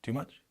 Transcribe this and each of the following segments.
Too much?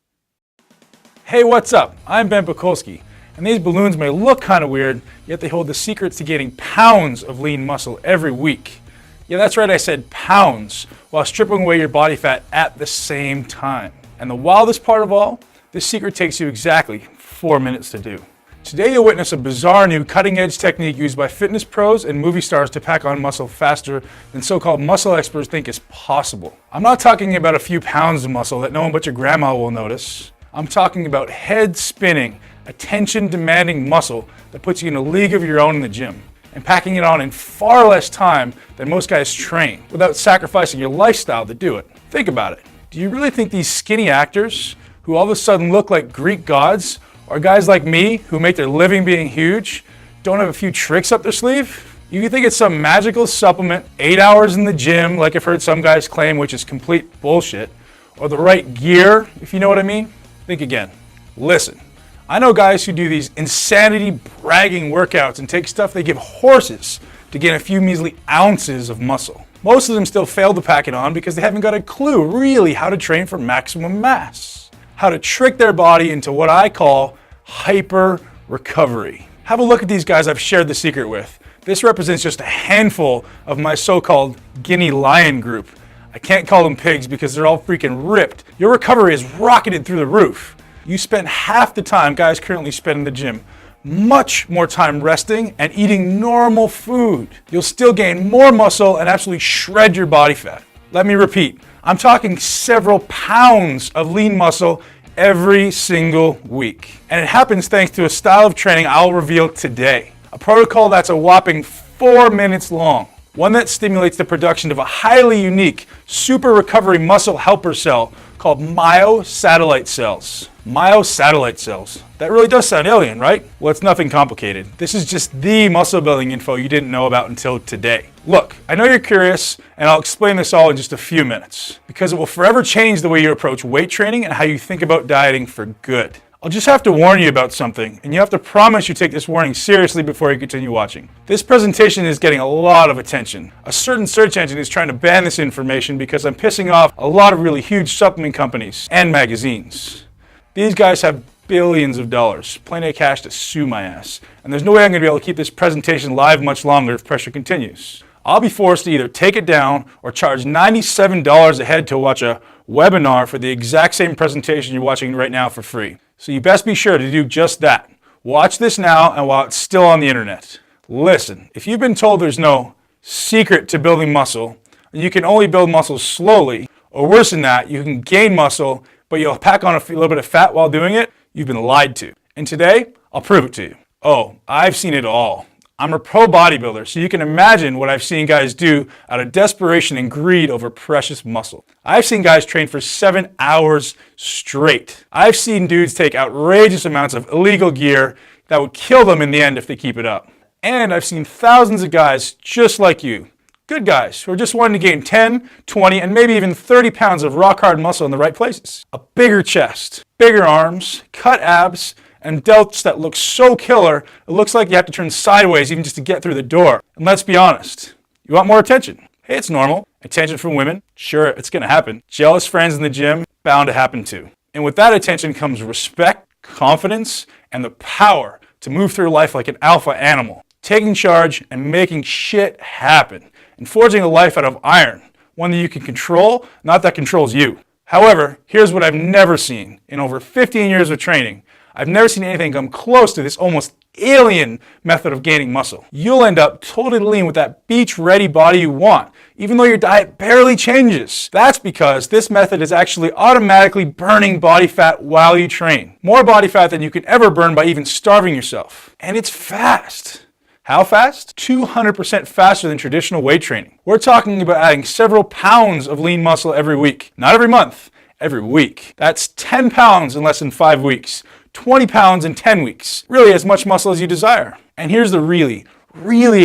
Hey, what's up? I'm Ben Pekulski, and these balloons may look kind of weird, yet they hold the secrets to gaining pounds of lean muscle every week. Yeah, that's right, I said pounds, while stripping away your body fat at the same time. And the wildest part of all, this secret takes you exactly 4 minutes to do. Today you'll witness a bizarre new cutting-edge technique used by fitness pros and movie stars to pack on muscle faster than so-called muscle experts think is possible. I'm not talking about a few pounds of muscle that no one but your grandma will notice. I'm talking about head-spinning, attention-demanding muscle that puts you in a league of your own in the gym, and packing it on in far less time than most guys train, without sacrificing your lifestyle to do it. Think about it. Do you really think these skinny actors, who all of a sudden look like Greek gods, or guys like me, who make their living being huge, don't have a few tricks up their sleeve? You think it's some magical supplement, 8 hours in the gym, like I've heard some guys claim, which is complete bullshit, or the right gear, if you know what I mean? Think again. Listen, I know guys who do these insanity bragging workouts and take stuff they give horses to gain a few measly ounces of muscle. Most of them still fail to pack it on because they haven't got a clue really how to train for maximum mass. How to trick their body into what I call hyper recovery. Have a look at these guys I've shared the secret with. This represents just a handful of my so-called guinea lion group. I can't call them pigs because they're all freaking ripped. Your recovery is rocketed through the roof. You spend half the time guys currently spend in the gym, much more time resting and eating normal food. You'll still gain more muscle and absolutely shred your body fat. Let me repeat, I'm talking several pounds of lean muscle every single week. And it happens thanks to a style of training I'll reveal today. A protocol that's a whopping 4 minutes long. One that stimulates the production of a highly unique super recovery muscle helper cell called myosatellite cells. Myosatellite cells. That really does sound alien, right? Well, it's nothing complicated. This is just the muscle building info you didn't know about until today. Look, I know you're curious, and I'll explain this all in just a few minutes, because it will forever change the way you approach weight training and how you think about dieting for good. I'll just have to warn you about something, and you have to promise you take this warning seriously before you continue watching. This presentation is getting a lot of attention. A certain search engine is trying to ban this information because I'm pissing off a lot of really huge supplement companies and magazines. These guys have billions of dollars, plenty of cash to sue my ass, and there's no way I'm going to be able to keep this presentation live much longer if pressure continues. I'll be forced to either take it down or charge $97 a head to watch a webinar for the exact same presentation you're watching right now for free. So you best be sure to do just that. Watch this now and while it's still on the internet. Listen, if you've been told there's no secret to building muscle, and you can only build muscle slowly, or worse than that, you can gain muscle, but you'll pack on a little bit of fat while doing it, you've been lied to. And today, I'll prove it to you. Oh, I've seen it all. I'm a pro bodybuilder, so you can imagine what I've seen guys do out of desperation and greed over precious muscle. I've seen guys train for 7 hours straight. I've seen dudes take outrageous amounts of illegal gear that would kill them in the end if they keep it up. And I've seen thousands of guys just like you, good guys who are just wanting to gain 10, 20, and maybe even 30 pounds of rock-hard muscle in the right places. A bigger chest, bigger arms, cut abs, and delts that look so killer, it looks like you have to turn sideways even just to get through the door. And let's be honest, you want more attention? Hey, it's normal. Attention from women? Sure, it's gonna happen. Jealous friends in the gym? Bound to happen too. And with that attention comes respect, confidence, and the power to move through life like an alpha animal, taking charge and making shit happen, and forging a life out of iron, one that you can control, not that controls you. However, here's what I've never seen in over 15 years of training. I've never seen anything come close to this almost alien method of gaining muscle. You'll end up totally lean with that beach-ready body you want, even though your diet barely changes. That's because this method is actually automatically burning body fat while you train. More body fat than you can ever burn by even starving yourself. And it's fast. How fast? 200% faster than traditional weight training. We're talking about adding several pounds of lean muscle every week. Not every month, every week. That's 10 pounds in less than 5 weeks. 20 pounds in 10 weeks. Really as much muscle as you desire. And here's the really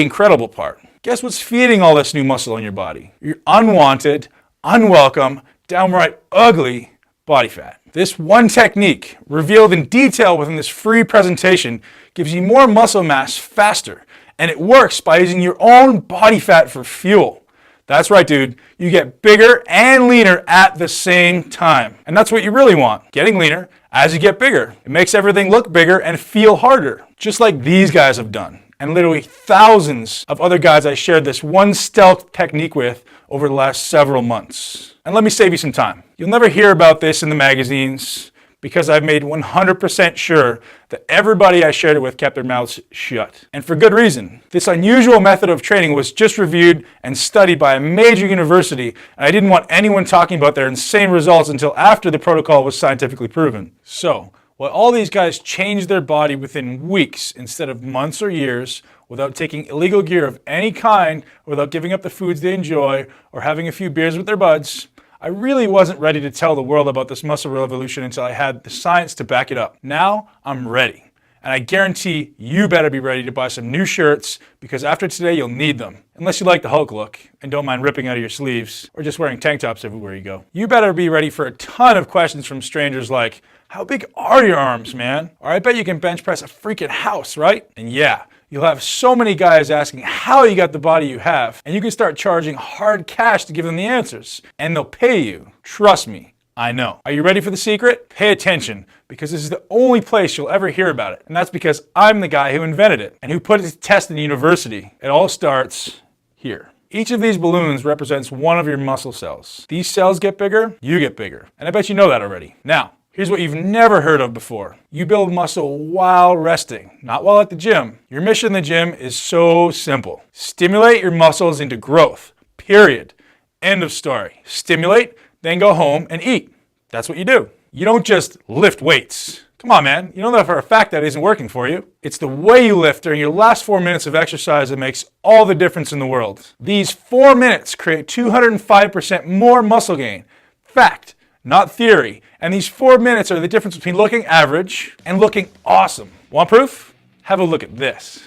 incredible part. Guess what's feeding all this new muscle in your body? Your unwanted, unwelcome, downright ugly body fat. This one technique, revealed in detail within this free presentation, gives you more muscle mass faster. And it works by using your own body fat for fuel. That's right, dude. You get bigger and leaner at the same time. And that's what you really want, getting leaner as you get bigger. It makes everything look bigger and feel harder, just like these guys have done. And literally thousands of other guys I shared this one stealth technique with over the last several months. And let me save you some time. You'll never hear about this in the magazines because I've made 100% sure that everybody I shared it with kept their mouths shut. And for good reason. This unusual method of training was just reviewed and studied by a major university, and I didn't want anyone talking about their insane results until after the protocol was scientifically proven. So, while all these guys changed their body within weeks instead of months or years, without taking illegal gear of any kind, without giving up the foods they enjoy, or having a few beers with their buds, I really wasn't ready to tell the world about this muscle revolution until I had the science to back it up. Now, I'm ready. And I guarantee you better be ready to buy some new shirts, because after today, you'll need them. Unless you like the Hulk look and don't mind ripping out of your sleeves, or just wearing tank tops everywhere you go. You better be ready for a ton of questions from strangers like, how big are your arms, man? Or I bet you can bench press a freaking house, right? And yeah, you'll have so many guys asking how you got the body you have, and you can start charging hard cash to give them the answers. And they'll pay you. Trust me, I know. Are you ready for the secret? Pay attention, because this is the only place you'll ever hear about it. And that's because I'm the guy who invented it and who put it to test in university. It all starts here. Each of these balloons represents one of your muscle cells. These cells get bigger, you get bigger. And I bet you know that already. Now, here's what you've never heard of before. You build muscle while resting, not while at the gym. Your mission in the gym is so simple. Stimulate your muscles into growth, period. End of story. Stimulate, then go home and eat. That's what you do. You don't just lift weights. Come on, man. You know that for a fact that isn't working for you. It's the way you lift during your last 4 minutes of exercise that makes all the difference in the world. These 4 minutes create 205% more muscle gain. Fact, not theory. And these 4 minutes are the difference between looking average and looking awesome. Want proof? Have a look at this.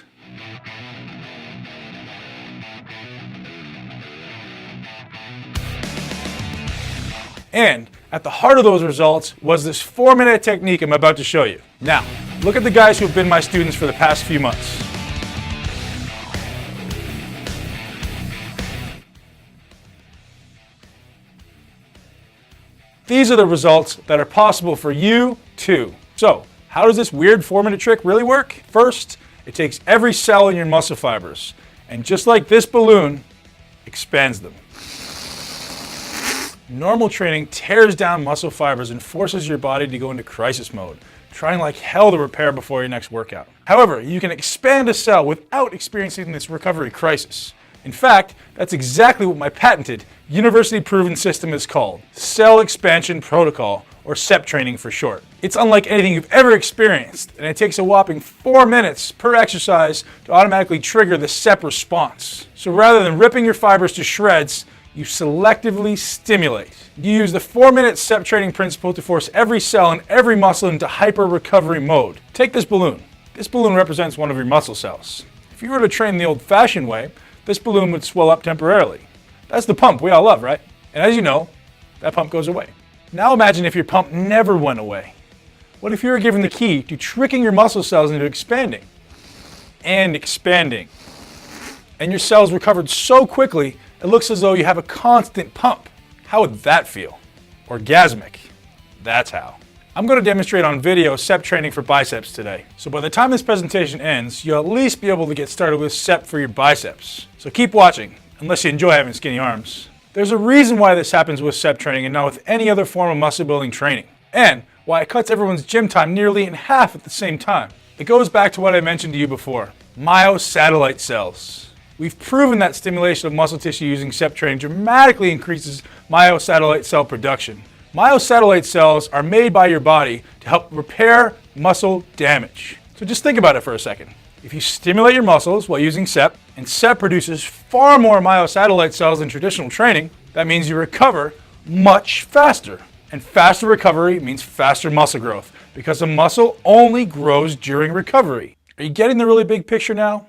And at the heart of those results was this 4-minute technique I'm about to show you. Now, look at the guys who have been my students for the past few months. These are the results that are possible for you too. So, how does this weird 4-minute trick really work? First, it takes every cell in your muscle fibers, and just like this balloon, expands them. Normal training tears down muscle fibers and forces your body to go into crisis mode, trying like hell to repair before your next workout. However, you can expand a cell without experiencing this recovery crisis. In fact, that's exactly what my patented, university-proven system is called, Cell Expansion Protocol, or CEP training for short. It's unlike anything you've ever experienced, and it takes a whopping 4 minutes per exercise to automatically trigger the CEP response. So rather than ripping your fibers to shreds, you selectively stimulate. You use the 4-minute CEP training principle to force every cell and every muscle into hyper-recovery mode. Take this balloon. This balloon represents one of your muscle cells. If you were to train the old-fashioned way, this balloon would swell up temporarily. That's the pump we all love, right? And as you know, that pump goes away. Now imagine if your pump never went away. What if you were given the key to tricking your muscle cells into expanding and expanding, and your cells recovered so quickly it looks as though you have a constant pump? How would that feel? Orgasmic. That's how. I'm going to demonstrate on video CEP training for biceps today. So by the time this presentation ends, you'll at least be able to get started with CEP for your biceps. So keep watching, unless you enjoy having skinny arms. There's a reason why this happens with CEP training and not with any other form of muscle building training, and why it cuts everyone's gym time nearly in half at the same time. It goes back to what I mentioned to you before, myosatellite cells. We've proven that stimulation of muscle tissue using CEP training dramatically increases myosatellite cell production. Myosatellite cells are made by your body to help repair muscle damage. So just think about it for a second. If you stimulate your muscles while using CEP, and CEP produces far more myosatellite cells than traditional training, that means you recover much faster. And faster recovery means faster muscle growth, because a muscle only grows during recovery. Are you getting the really big picture now?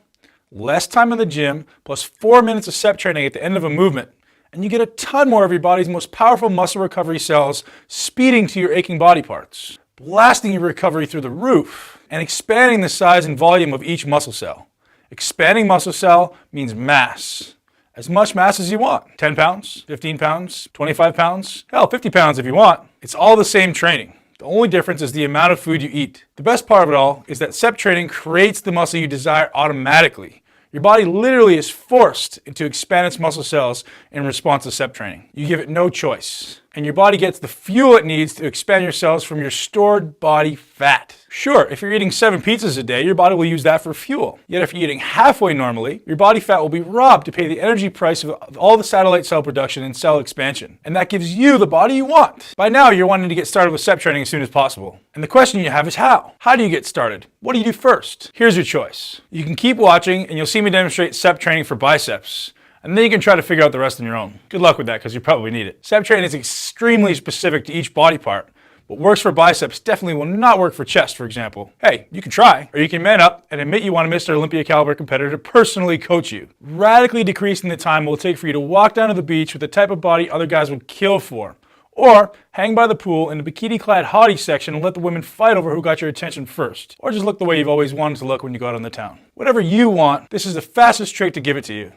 Less time in the gym, plus 4 minutes of CEP training at the end of a movement, and you get a ton more of your body's most powerful muscle recovery cells speeding to your aching body parts, blasting your recovery through the roof, and expanding the size and volume of each muscle cell. Expanding muscle cell means mass. as much mass as you want. 10 pounds, 15 pounds, 25 pounds, hell, 50 pounds if you want. It's all the same training. The only difference is the amount of food you eat. The best part of it all is that CEP training creates the muscle you desire automatically. Your body literally is forced to expand its muscle cells in response to CEP training. You give it no choice. And your body gets the fuel it needs to expand your cells from your stored body fat. Sure, if you're eating 7 pizzas a day, your body will use that for fuel. Yet if you're eating halfway normally, your body fat will be robbed to pay the energy price of all the satellite cell production and cell expansion. And that gives you the body you want. By now, you're wanting to get started with CEP training as soon as possible. And the question you have is how? How do you get started? What do you do first? Here's your choice. You can keep watching and you'll see me demonstrate CEP training for biceps. And then you can try to figure out the rest on your own. Good luck with that because you probably need it. CEP training is extremely specific to each body part. What works for biceps definitely will not work for chest, for example. Hey, you can try, or you can man up and admit you want a Mr. Olympia caliber competitor to personally coach you. Radically decreasing the time it will take for you to walk down to the beach with the type of body other guys would kill for. Or hang by the pool in the bikini-clad hottie section and let the women fight over who got your attention first. Or just look the way you've always wanted to look when you go out on the town. Whatever you want, this is the fastest trick to give it to you.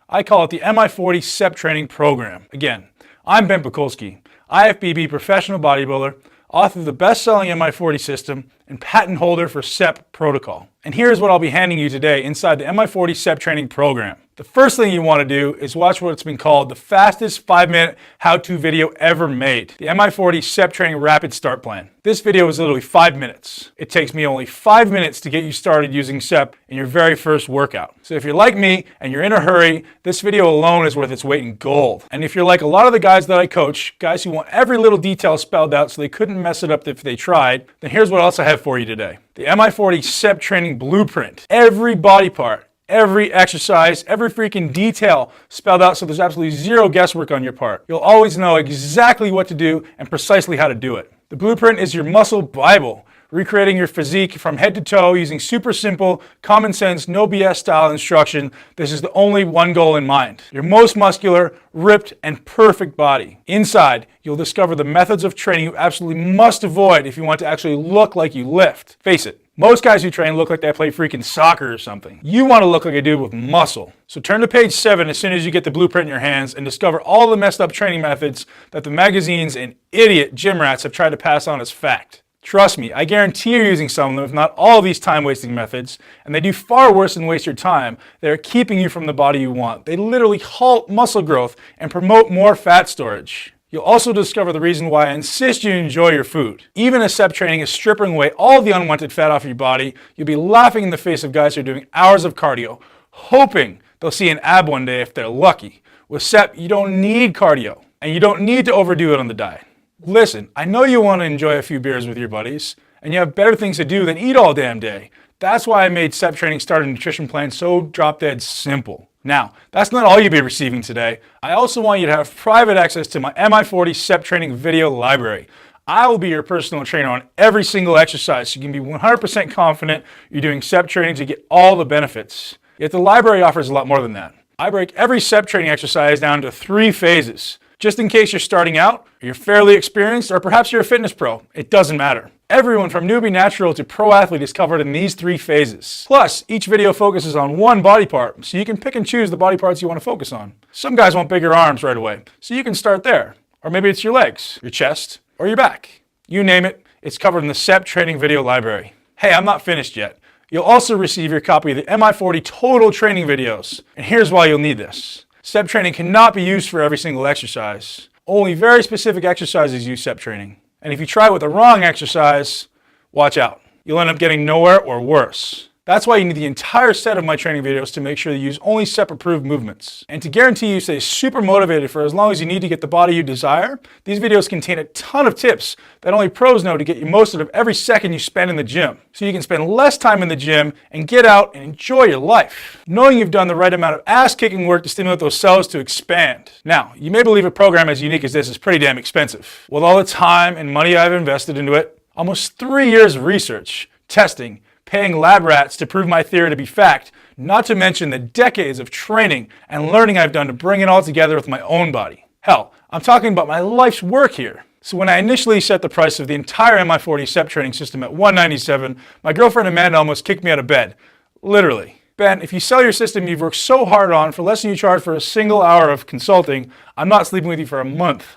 I call it the Mi40 CEP training program. Again, I'm Ben Pekulski, IFBB professional bodybuilder, author of the best-selling Mi40 system, and patent holder for CEP protocol. And here's what I'll be handing you today inside the Mi40 CEP training program. The first thing you want to do is watch what's been called the fastest 5-minute how-to video ever made, the Mi40 CEP Training Rapid Start Plan. This video is literally 5 minutes. It takes me only 5 minutes to get you started using CEP in your very first workout. So if you're like me and you're in a hurry, this video alone is worth its weight in gold. And if you're like a lot of the guys that I coach, guys who want every little detail spelled out so they couldn't mess it up if they tried, then here's what else I have for you today. The Mi40 CEP Training Blueprint. Every body part, every exercise, every freaking detail spelled out so there's absolutely zero guesswork on your part. You'll always know exactly what to do and precisely how to do it. The blueprint is your muscle Bible, recreating your physique from head to toe using super simple, common sense, no BS style instruction. This is the only one goal in mind. Your most muscular, ripped, and perfect body. Inside, you'll discover the methods of training you absolutely must avoid if you want to actually look like you lift. Face it. Most guys who train look like they play freaking soccer or something. You want to look like a dude with muscle. So turn to page 7 as soon as you get the blueprint in your hands and discover all the messed up training methods that the magazines and idiot gym rats have tried to pass on as fact. Trust me, I guarantee you're using some of them, if not all of these time-wasting methods, and they do far worse than waste your time. They're keeping you from the body you want. They literally halt muscle growth and promote more fat storage. You'll also discover the reason why I insist you enjoy your food. Even as CEP training is stripping away all the unwanted fat off your body, you'll be laughing in the face of guys who are doing hours of cardio, hoping they'll see an ab one day if they're lucky. With CEP, you don't need cardio, and you don't need to overdo it on the diet. Listen, I know you want to enjoy a few beers with your buddies, and you have better things to do than eat all damn day. That's why I made CEP Training Starter Nutrition Plan so drop-dead simple. Now, that's not all you'll be receiving today. I also want you to have private access to my Mi40 CEP Training video library. I will be your personal trainer on every single exercise, so you can be 100% confident you're doing CEP training to get all the benefits. Yet the library offers a lot more than that. I break every CEP training exercise down into 3 phases. Just in case you're starting out, or you're fairly experienced, or perhaps you're a fitness pro, it doesn't matter. Everyone from newbie natural to pro athlete is covered in these 3 phases. Plus, each video focuses on one body part, so you can pick and choose the body parts you want to focus on. Some guys want bigger arms right away, so you can start there. Or maybe it's your legs, your chest, or your back. You name it, it's covered in the CEP Training Video Library. Hey, I'm not finished yet. You'll also receive your copy of the Mi40 Total Training videos. And here's why you'll need this. CEP training cannot be used for every single exercise. Only very specific exercises use CEP training. And if you try with the wrong exercise, watch out. You'll end up getting nowhere or worse. That's why you need the entire set of my training videos to make sure you use only CEP-approved movements. And to guarantee you stay super motivated for as long as you need to get the body you desire, these videos contain a ton of tips that only pros know to get you most out of every second you spend in the gym. So you can spend less time in the gym and get out and enjoy your life, knowing you've done the right amount of ass-kicking work to stimulate those cells to expand. Now, you may believe a program as unique as this is pretty damn expensive. With all the time and money I've invested into it, almost 3 years of research, testing, paying lab rats to prove my theory to be fact, not to mention the decades of training and learning I've done to bring it all together with my own body. Hell, I'm talking about my life's work here. So when I initially set the price of the entire Mi40 CEP training system at $197, my girlfriend Amanda almost kicked me out of bed. Literally. Ben, if you sell your system you've worked so hard on for less than you charge for a single hour of consulting, I'm not sleeping with you for a month.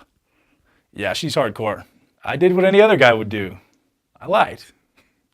Yeah, she's hardcore. I did what any other guy would do. I lied.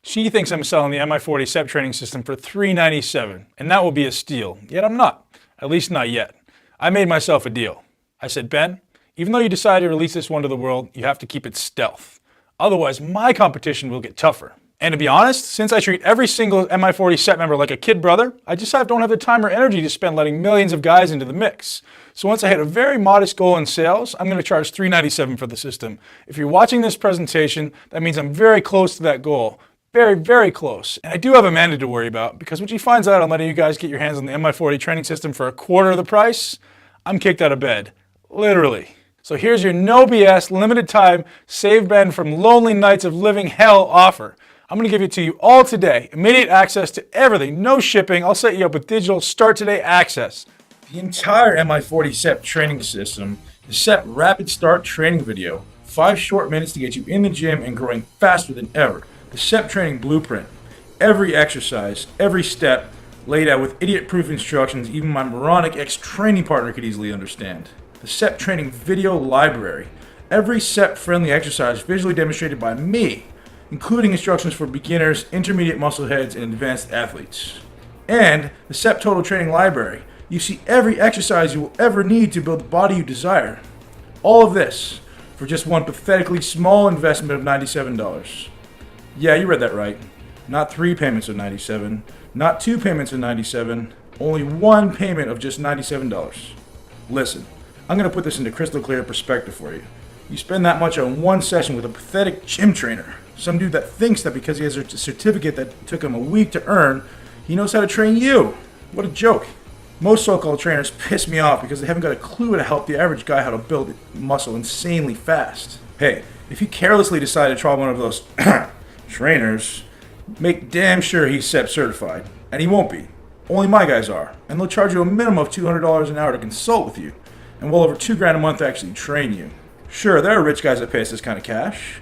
She thinks I'm selling the Mi40 CEP training system for $397, and that will be a steal. Yet I'm not. At least not yet. I made myself a deal. I said, Ben, even though you decide to release this one to the world, you have to keep it stealth. Otherwise, my competition will get tougher. And to be honest, since I treat every single Mi40 CEP member like a kid brother, I just don't have the time or energy to spend letting millions of guys into the mix. So once I hit a very modest goal in sales, I'm going to charge $397 for the system. If you're watching this presentation, that means I'm very close to that goal. Very, very close. And I do have Amanda to worry about, because when she finds out I'm letting you guys get your hands on the Mi40 training system for a quarter of the price, I'm kicked out of bed. Literally. So here's your no BS, limited time, save Ben from lonely nights of living hell offer. I'm going to give it to you all today. Immediate access to everything. No shipping. I'll set you up with digital start today access. The entire Mi40 CEP training system, the CEP Rapid Start training video, 5 short minutes to get you in the gym and growing faster than ever. The CEP training blueprint, every exercise, every step, laid out with idiot-proof instructions even my moronic ex-training partner could easily understand. The CEP training video library, every CEP-friendly exercise visually demonstrated by me, including instructions for beginners, intermediate muscle heads, and advanced athletes. And the CEP Total Training Library. You see every exercise you will ever need to build the body you desire. All of this for just one pathetically small investment of $97. Yeah, you read that right. Not 3 payments of $97, not 2 payments of $97, only 1 payment of just $97. Listen, I'm going to put this into crystal clear perspective for you. You spend that much on one session with a pathetic gym trainer. Some dude that thinks that because he has a certificate that took him a week to earn, he knows how to train you. What a joke. Most so-called trainers piss me off because they haven't got a clue to help the average guy how to build muscle insanely fast. Hey, if you carelessly decide to try one of those trainers, make damn sure he's CEP certified. And he won't be. Only my guys are. And they'll charge you a minimum of $200 an hour to consult with you. And well over $2,000 a month to actually train you. Sure, there are rich guys that pay us this kind of cash.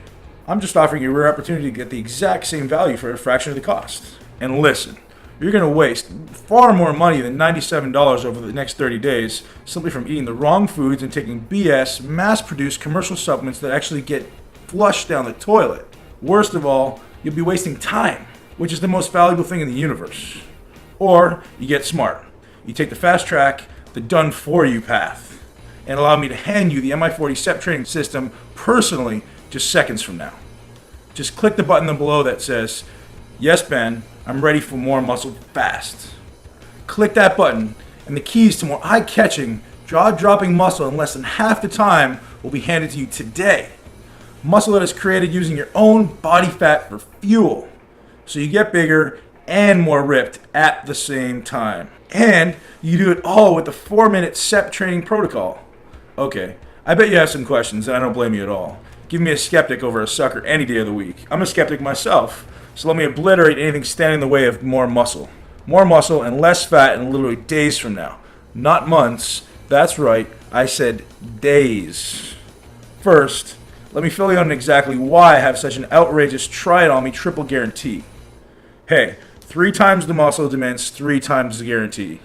I'm just offering you a rare opportunity to get the exact same value for a fraction of the cost. And listen, you're going to waste far more money than $97 over the next 30 days simply from eating the wrong foods and taking BS, mass-produced commercial supplements that actually get flushed down the toilet. Worst of all, you'll be wasting time, which is the most valuable thing in the universe. Or you get smart. You take the fast track, the done-for-you path, and allow me to hand you the Mi40 CEP training system personally just seconds from now. Just click the button below that says, "Yes, Ben, I'm ready for more muscle fast." Click that button, and the keys to more eye-catching, jaw-dropping muscle in less than half the time will be handed to you today. Muscle that is created using your own body fat for fuel, so you get bigger and more ripped at the same time. And you do it all with the 4-minute CEP training protocol. Okay, I bet you have some questions, and I don't blame you at all. Give me a skeptic over a sucker any day of the week. I'm a skeptic myself, so let me obliterate anything standing in the way of more muscle. More muscle and less fat in literally days from now. Not months. That's right, I said days. First, let me fill you in on exactly why I have such an outrageous try-it-on-me triple guarantee. Hey, 3 times the muscle demands 3 times the guarantee.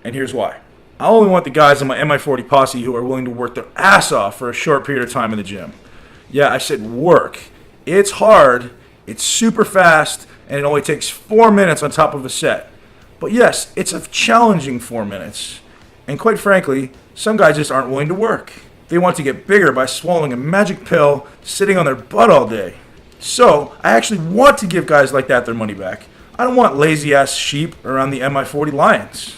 And here's why. I only want the guys in my Mi40 posse who are willing to work their ass off for a short period of time in the gym. Yeah, I said work. It's hard, it's super fast, and it only takes 4 minutes on top of a set. But yes, it's a challenging 4 minutes. And quite frankly, some guys just aren't willing to work. They want to get bigger by swallowing a magic pill, sitting on their butt all day. So, I actually want to give guys like that their money back. I don't want lazy-ass sheep around the Mi40 lions.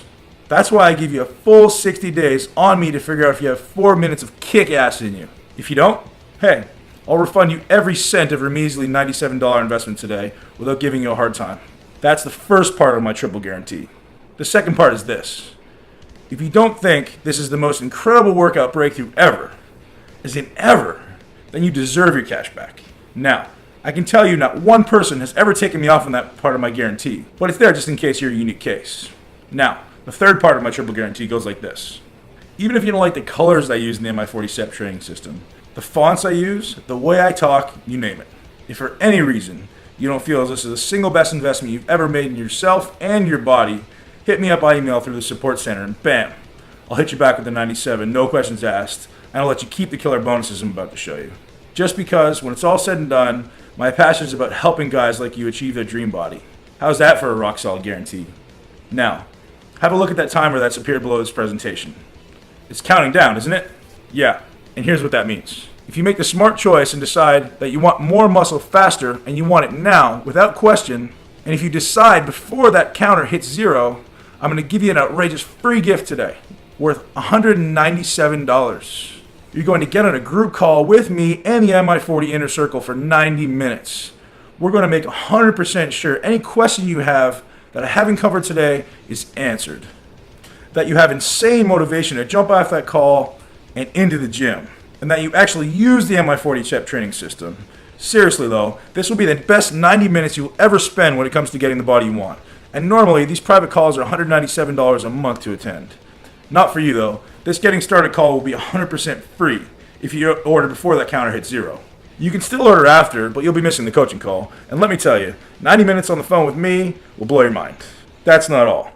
That's why I give you a full 60 days on me to figure out if you have 4 minutes of kick-ass in you. If you don't, hey, I'll refund you every cent of your measly $97 investment today without giving you a hard time. That's the first part of my triple guarantee. The second part is this. If you don't think this is the most incredible workout breakthrough ever, as in ever, then you deserve your cash back. Now, I can tell you not one person has ever taken me off on that part of my guarantee, but it's there just in case you're a unique case. Now, the third part of my triple guarantee goes like this. Even if you don't like the colors I use in the Mi40 CEP training system, the fonts I use, the way I talk, you name it. If for any reason you don't feel as this is the single best investment you've ever made in yourself and your body, hit me up by email through the support center, and bam, I'll hit you back with the 97, no questions asked, and I'll let you keep the killer bonuses I'm about to show you. Just because, when it's all said and done, my passion is about helping guys like you achieve their dream body. How's that for a rock-solid guarantee? Now, have a look at that timer that's appeared below this presentation. It's counting down, isn't it? Yeah, and here's what that means. If you make the smart choice and decide that you want more muscle faster and you want it now, without question, and if you decide before that counter hits 0, I'm going to give you an outrageous free gift today, worth $197. You're going to get on a group call with me and the Mi40 Inner Circle for 90 minutes. We're going to make 100% sure any question you have that I haven't covered today is answered. That you have insane motivation to jump off that call and into the gym. And that you actually use the Mi40 CEP training system. Seriously though, this will be the best 90 minutes you'll ever spend when it comes to getting the body you want. And normally, these private calls are $197 a month to attend. Not for you though. This getting started call will be 100% free if you order before that counter hits 0. You can still order after, but you'll be missing the coaching call. And let me tell you, 90 minutes on the phone with me will blow your mind. That's not all.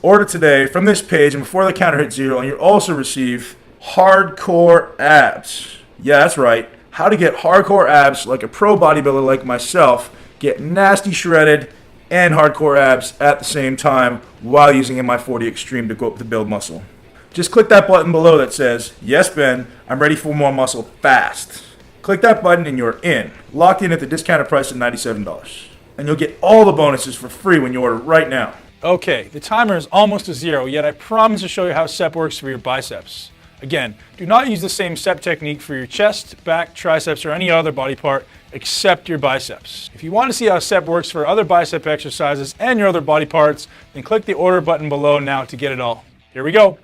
Order today from this page and before the counter hits 0, and you'll also receive hardcore abs. Yeah, that's right. How to get hardcore abs like a pro bodybuilder like myself, get nasty shredded and hardcore abs at the same time while using Mi40 Extreme to build muscle. Just click that button below that says, "Yes, Ben, I'm ready for more muscle fast." Click that button and you're in, locked in at the discounted price of $97. And you'll get all the bonuses for free when you order right now. Okay, the timer is almost to 0, yet I promise to show you how CEP works for your biceps. Again, do not use the same CEP technique for your chest, back, triceps, or any other body part except your biceps. If you want to see how CEP works for other bicep exercises and your other body parts, then click the order button below now to get it all. Here we go.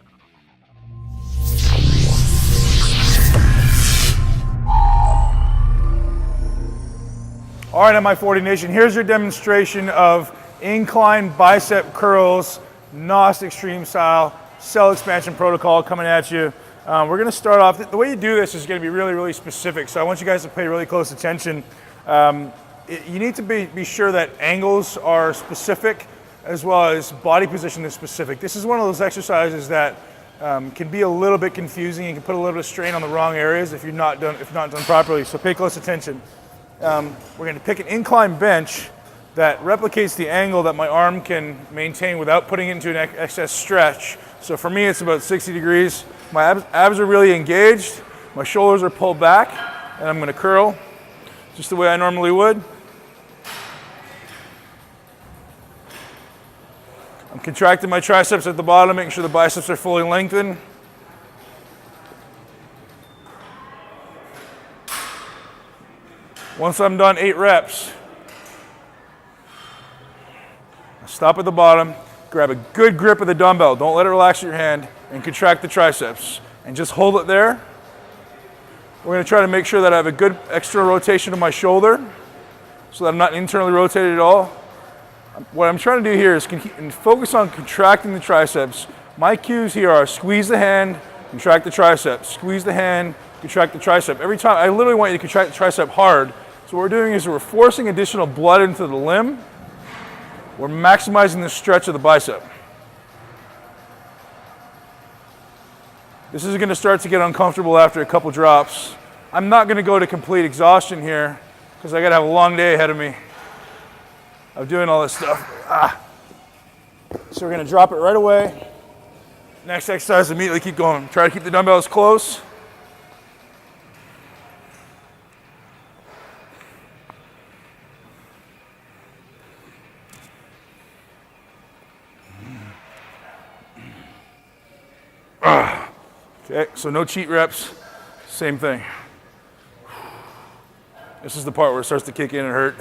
All right, Mi40 Nation, here's your demonstration of incline bicep curls, NOS Extreme style, cell expansion protocol coming at you. We're going to start off, the way you do this is going to be really, really specific, so I want you guys to pay really close attention. You need to be sure that angles are specific as well as body position is specific. This is one of those exercises that can be a little bit confusing and can put a little bit of strain on the wrong areas if not done properly, so pay close attention. We're going to pick an incline bench that replicates the angle that my arm can maintain without putting it into an excess stretch. So for me, it's about 60 degrees. My abs are really engaged. My shoulders are pulled back, and I'm going to curl just the way I normally would. I'm contracting my triceps at the bottom, making sure the biceps are fully lengthened. Once I'm done 8 reps, stop at the bottom, grab a good grip of the dumbbell, don't let it relax your hand, and contract the triceps. And just hold it there. We're going to try to make sure that I have a good external rotation of my shoulder so that I'm not internally rotated at all. What I'm trying to do here is focus on contracting the triceps. My cues here are squeeze the hand, contract the tricep, squeeze the hand, contract the tricep. Every time, I literally want you to contract the tricep hard. So what we're doing is we're forcing additional blood into the limb. We're maximizing the stretch of the bicep. This is going to start to get uncomfortable after a couple drops. I'm not going to go to complete exhaustion here because I got to have a long day ahead of me of doing all this stuff. So we're going to drop it right away. Next exercise, immediately keep going. Try to keep the dumbbells close. Okay, so no cheat reps, same thing. This is the part where it starts to kick in and hurt.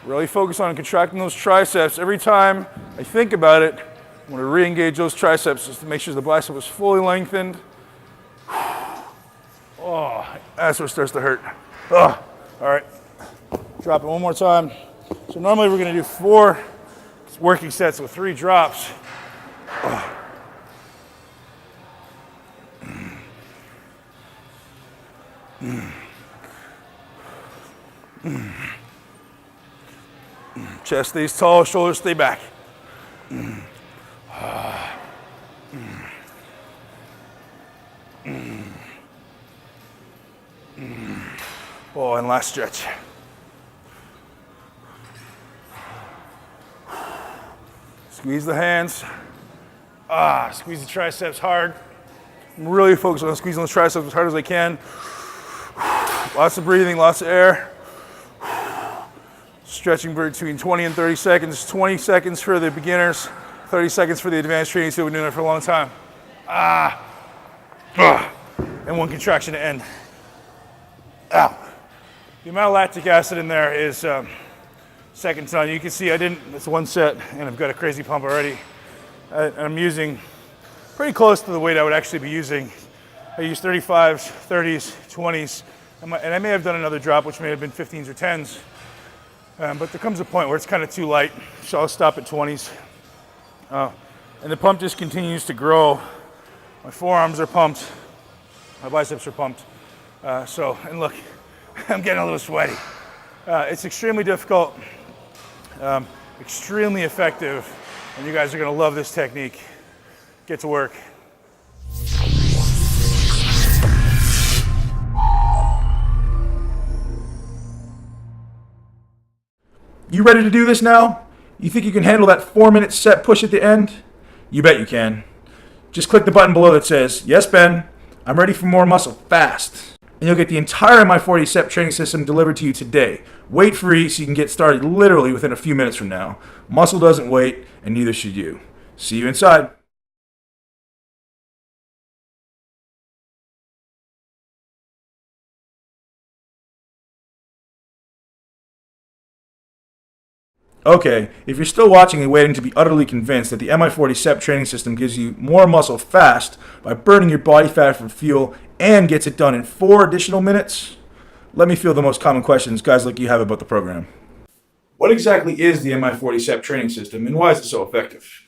Really focus on contracting those triceps. Every time I think about it, I want to re-engage those triceps just to make sure the bicep is fully lengthened. Oh, that's where it starts to hurt. Oh, all right, drop it one more time. So normally we're going to do 4 working sets with 3 drops. Oh. Chest stays tall, shoulders stay back. Oh, and last stretch. Squeeze the hands. Squeeze the triceps hard. I'm really focused on squeezing those triceps as hard as I can. Lots of breathing, lots of air. Stretching between 20 and 30 seconds. 20 seconds for the beginners, 30 seconds for the advanced training. So we've been doing it for a long time. And one contraction to end. Ow. The amount of lactic acid in there is second to none. You can see it's one set and I've got a crazy pump already. And I'm using pretty close to the weight I would actually be using. I use 35s, 30s, 20s, and I may have done another drop, which may have been 15s or 10s. But there comes a point where it's kind of too light, so I'll stop at 20s. And the pump just continues to grow. My forearms are pumped, my biceps are pumped. And look, I'm getting a little sweaty. It's extremely difficult, extremely effective, and you guys are gonna love this technique. Get to work. You ready to do this now? You think you can handle that 4-minute set push at the end? You bet you can. Just click the button below that says, "Yes, Ben, I'm ready for more muscle fast." And you'll get the entire Mi40 CEP training system delivered to you today. Weight free, so you can get started literally within a few minutes from now. Muscle doesn't wait, and neither should you. See you inside. Okay, if you're still watching and waiting to be utterly convinced that the Mi40 CEP training system gives you more muscle fast by burning your body fat for fuel and gets it done in 4 additional minutes, let me field the most common questions guys like you have about the program. What exactly is the Mi40 CEP training system and why is it so effective?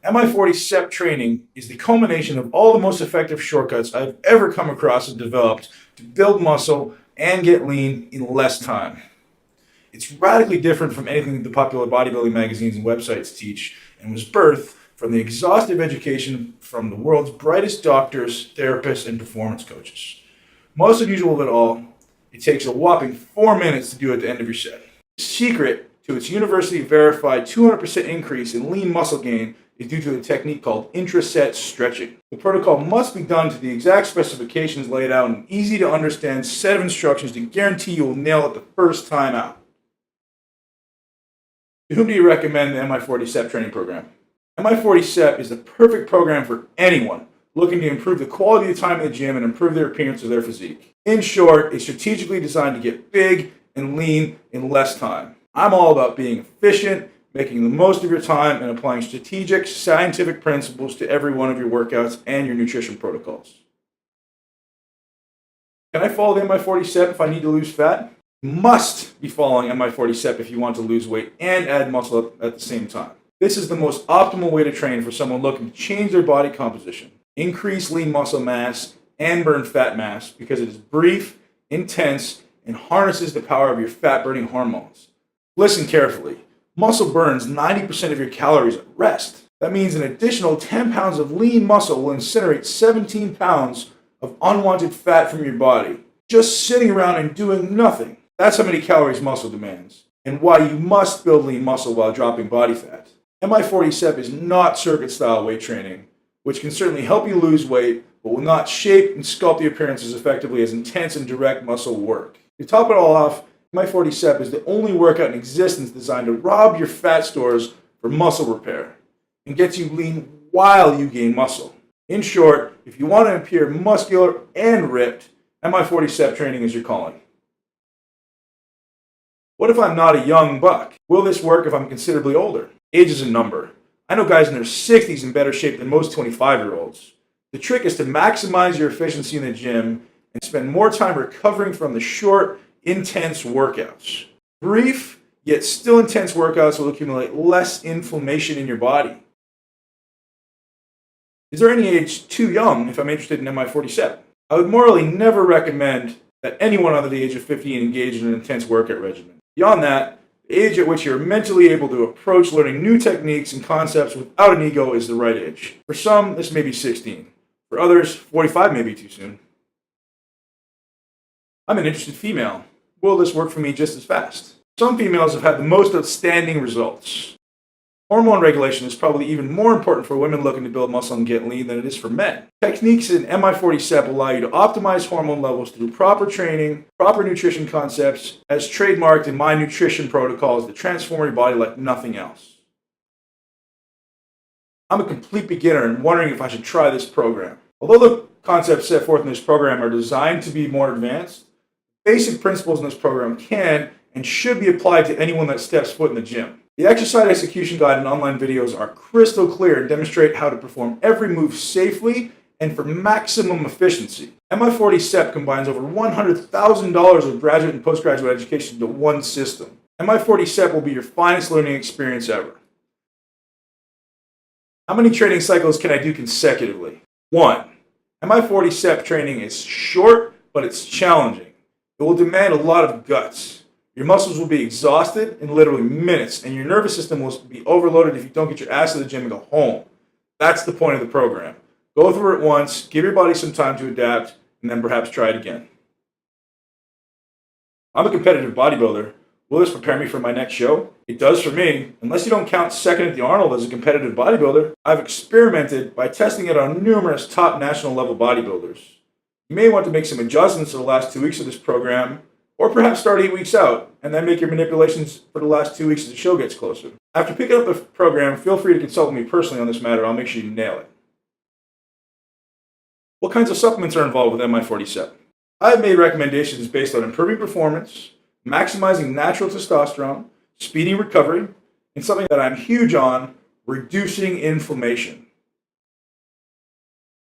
Mi40 CEP training is the culmination of all the most effective shortcuts I've ever come across and developed to build muscle and get lean in less time. It's radically different from anything that the popular bodybuilding magazines and websites teach, and was birthed from the exhaustive education from the world's brightest doctors, therapists, and performance coaches. Most unusual of it all, it takes a whopping 4 minutes to do at the end of your set. The secret to its university-verified 200% increase in lean muscle gain is due to a technique called intra-set stretching. The protocol must be done to the exact specifications laid out in an easy-to-understand set of instructions to guarantee you will nail it the first time out. To whom do you recommend the Mi40 CEP training program? Mi40 CEP is the perfect program for anyone looking to improve the quality of time in the gym and improve their appearance or their physique. In short, it's strategically designed to get big and lean in less time. I'm all about being efficient, making the most of your time, and applying strategic, scientific principles to every one of your workouts and your nutrition protocols. Can I follow the Mi40 CEP if I need to lose fat? Must be following Mi40 CEP if you want to lose weight and add muscle at the same time. This is the most optimal way to train for someone looking to change their body composition, increase lean muscle mass, and burn fat mass because it is brief, intense, and harnesses the power of your fat-burning hormones. Listen carefully. Muscle burns 90% of your calories at rest. That means an additional 10 pounds of lean muscle will incinerate 17 pounds of unwanted fat from your body, just sitting around and doing nothing. That's how many calories muscle demands, and why you must build lean muscle while dropping body fat. Mi40 CEP is not circuit-style weight training, which can certainly help you lose weight, but will not shape and sculpt the appearance as effectively as intense and direct muscle work. To top it all off, Mi40 CEP is the only workout in existence designed to rob your fat stores for muscle repair and gets you lean while you gain muscle. In short, if you want to appear muscular and ripped, Mi40 CEP training is your calling. What if I'm not a young buck? Will this work if I'm considerably older? Age is a number. I know guys in their 60s in better shape than most 25-year-olds. The trick is to maximize your efficiency in the gym and spend more time recovering from the short, intense workouts. Brief, yet still intense workouts will accumulate less inflammation in your body. Is there any age too young if I'm interested in Mi40 CEP? I would morally never recommend that anyone under the age of 50 engaged in an intense workout regimen. Beyond that, the age at which you're mentally able to approach learning new techniques and concepts without an ego is the right age. For some, this may be 16. For others, 45 may be too soon. I'm an interested female. Will this work for me just as fast? Some females have had the most outstanding results. Hormone regulation is probably even more important for women looking to build muscle and get lean than it is for men. Techniques in Mi40 CEP allow you to optimize hormone levels through proper training, proper nutrition concepts, as trademarked in my nutrition protocols that transform your body like nothing else. I'm a complete beginner and wondering if I should try this program. Although the concepts set forth in this program are designed to be more advanced, basic principles in this program can and should be applied to anyone that steps foot in the gym. The exercise execution guide and online videos are crystal clear and demonstrate how to perform every move safely and for maximum efficiency. Mi40 CEP combines over $100,000 of graduate and postgraduate education into one system. Mi40 CEP will be your finest learning experience ever. How many training cycles can I do consecutively? 1. Mi40 CEP training is short, but it's challenging. It will demand a lot of guts. Your muscles will be exhausted in literally minutes, and your nervous system will be overloaded if you don't get your ass to the gym and go home. That's the point of the program. Go through it once, give your body some time to adapt, and then perhaps try it again. I'm a competitive bodybuilder. Will this prepare me for my next show? It does for me. Unless you don't count second at the Arnold as a competitive bodybuilder, I've experimented by testing it on numerous top national level bodybuilders. You may want to make some adjustments to the last 2 weeks of this program, or perhaps start 8 weeks out, and then make your manipulations for the last 2 weeks as the show gets closer. After picking up the program, feel free to consult with me personally on this matter. I'll make sure you nail it. What kinds of supplements are involved with Mi40 CEP? I've made recommendations based on improving performance, maximizing natural testosterone, speeding recovery, and something that I'm huge on, reducing inflammation.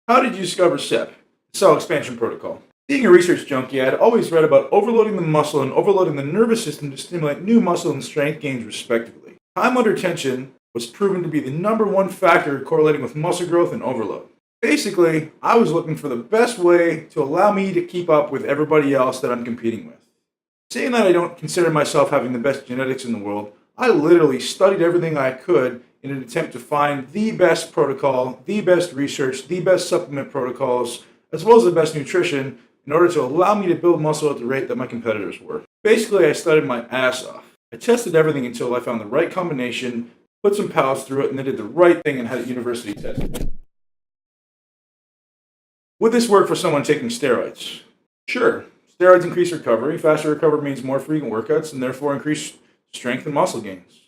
How did you discover CEP, the Cell Expansion Protocol? Being a research junkie, I had always read about overloading the muscle and overloading the nervous system to stimulate new muscle and strength gains respectively. Time under tension was proven to be the #1 factor correlating with muscle growth and overload. Basically, I was looking for the best way to allow me to keep up with everybody else that I'm competing with. Saying that I don't consider myself having the best genetics in the world, I literally studied everything I could in an attempt to find the best protocol, the best research, the best supplement protocols, as well as the best nutrition in order to allow me to build muscle at the rate that my competitors were. Basically, I studied my ass off. I tested everything until I found the right combination, put some pals through it, and then did the right thing and had a university test. Would this work for someone taking steroids? Sure. Steroids increase recovery. Faster recovery means more frequent workouts and therefore increased strength and muscle gains.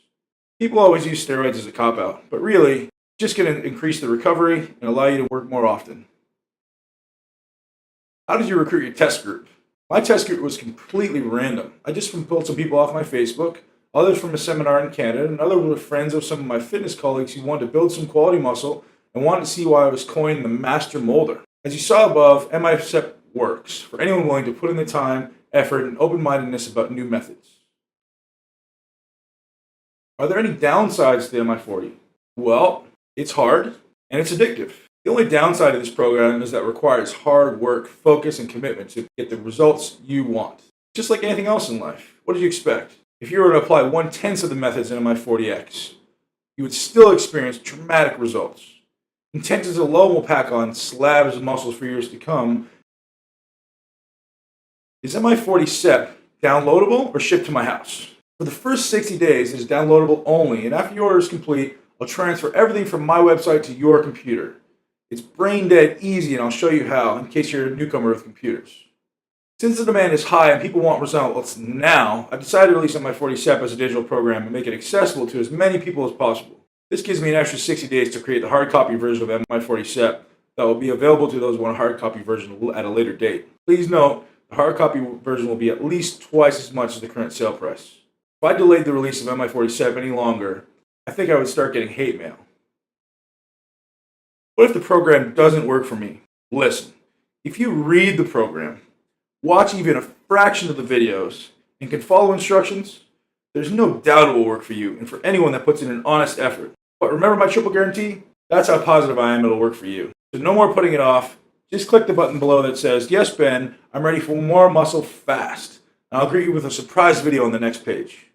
People always use steroids as a cop-out, but really, it's just going to increase the recovery and allow you to work more often. How did you recruit your test group? My test group was completely random. I just pulled some people off my Facebook, others from a seminar in Canada, and others were friends of some of my fitness colleagues who wanted to build some quality muscle and wanted to see why I was coined the master molder. As you saw above, Mi40 works for anyone willing to put in the time, effort, and open-mindedness about new methods. Are there any downsides to Mi40? Well, it's hard and it's addictive. The only downside of this program is that it requires hard work, focus, and commitment to get the results you want. Just like anything else in life, what did you expect? If you were to apply 1/10 of the methods in Mi40X, you would still experience dramatic results. Intensities alone will pack on slabs of muscles for years to come. Is Mi40 CEP downloadable or shipped to my house? For the first 60 days, it is downloadable only, and after your order is complete, I'll transfer everything from my website to your computer. It's brain dead easy, and I'll show you how in case you're a newcomer with computers. Since the demand is high and people want results now, I've decided to release Mi40 CEP as a digital program and make it accessible to as many people as possible. This gives me an extra 60 days to create the hard copy version of Mi40 CEP that will be available to those who want a hard copy version at a later date. Please note, the hard copy version will be at least twice as much as the current sale price. If I delayed the release of Mi40 CEP any longer, I think I would start getting hate mail. What if the program doesn't work for me? Listen, if you read the program, watch even a fraction of the videos, and can follow instructions, there's no doubt it will work for you and for anyone that puts in an honest effort. But remember my triple guarantee? That's how positive I am it'll work for you. So no more putting it off. just click the button below that says, "Yes, Ben, I'm ready for more muscle fast." And I'll greet you with a surprise video on the next page.